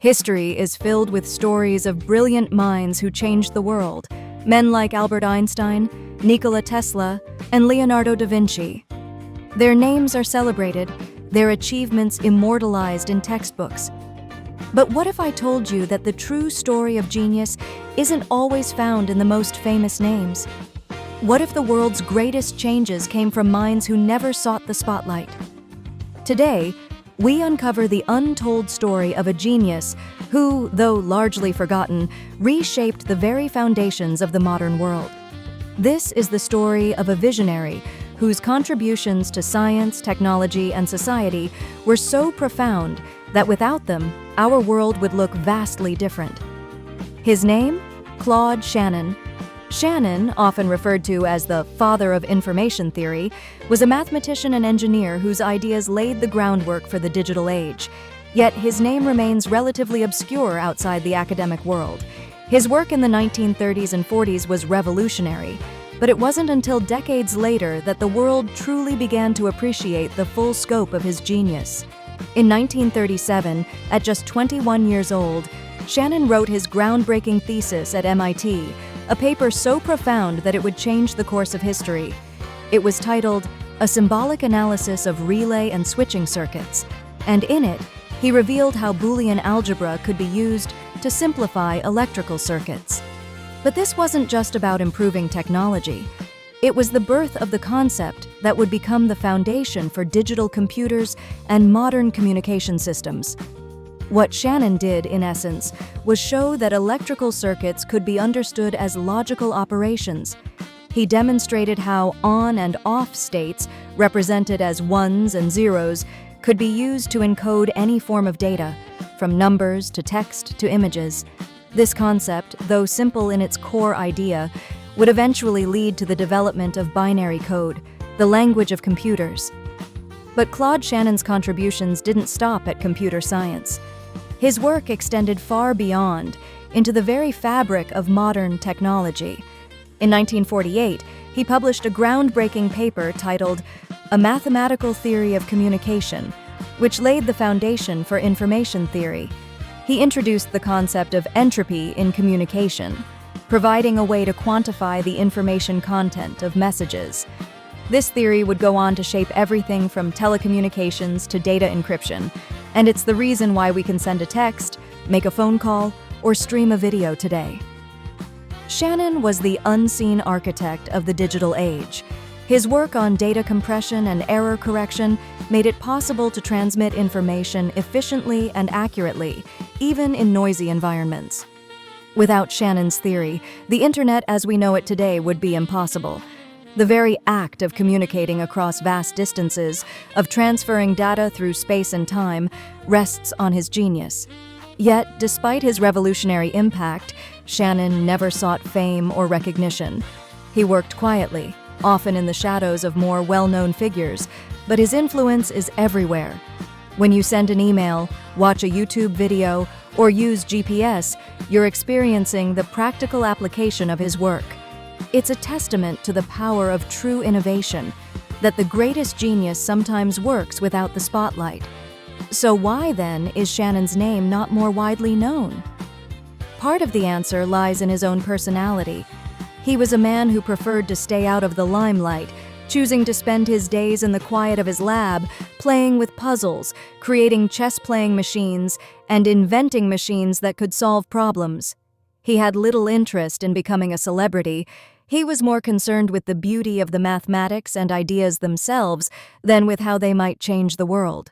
History is filled with stories of brilliant minds who changed the world, men like Albert Einstein, Nikola Tesla, and Leonardo da Vinci. Their names are celebrated, their achievements immortalized in textbooks. But what if I told you that the true story of genius isn't always found in the most famous names? What if the world's greatest changes came from minds who never sought the spotlight? Today, we uncover the untold story of a genius who, though largely forgotten, reshaped the very foundations of the modern world. This is the story of a visionary whose contributions to science, technology, and society were so profound that without them, our world would look vastly different. His name? Claude Shannon. Shannon, often referred to as the father of information theory, was a mathematician and engineer whose ideas laid the groundwork for the digital age. Yet his name remains relatively obscure outside the academic world. His work in the 1930s and 40s was revolutionary, but it wasn't until decades later that the world truly began to appreciate the full scope of his genius. In 1937, at just 21 years old, Shannon wrote his groundbreaking thesis at MIT, a paper so profound that it would change the course of history. It was titled, "A Symbolic Analysis of Relay and Switching Circuits," and in it, he revealed how Boolean algebra could be used to simplify electrical circuits. But this wasn't just about improving technology. It was the birth of the concept that would become the foundation for digital computers and modern communication systems. What Shannon did, in essence, was show that electrical circuits could be understood as logical operations. He demonstrated how on and off states, represented as ones and zeros, could be used to encode any form of data, from numbers to text to images. This concept, though simple in its core idea, would eventually lead to the development of binary code, the language of computers. But Claude Shannon's contributions didn't stop at computer science. His work extended far beyond, into the very fabric of modern technology. In 1948, he published a groundbreaking paper titled A Mathematical Theory of Communication, which laid the foundation for information theory. He introduced the concept of entropy in communication, providing a way to quantify the information content of messages. This theory would go on to shape everything from telecommunications to data encryption, and it's the reason why we can send a text, make a phone call, or stream a video today. Shannon was the unseen architect of the digital age. His work on data compression and error correction made it possible to transmit information efficiently and accurately, even in noisy environments. Without Shannon's theory, the internet as we know it today would be impossible. The very act of communicating across vast distances, of transferring data through space and time, rests on his genius. Yet, despite his revolutionary impact, Shannon never sought fame or recognition. He worked quietly, often in the shadows of more well-known figures, but his influence is everywhere. When you send an email, watch a YouTube video, or use GPS, you're experiencing the practical application of his work. It's a testament to the power of true innovation, that the greatest genius sometimes works without the spotlight. So why, then, is Shannon's name not more widely known? Part of the answer lies in his own personality. He was a man who preferred to stay out of the limelight, choosing to spend his days in the quiet of his lab, playing with puzzles, creating chess-playing machines, and inventing machines that could solve problems. He had little interest in becoming a celebrity. He was more concerned with the beauty of the mathematics and ideas themselves than with how they might change the world.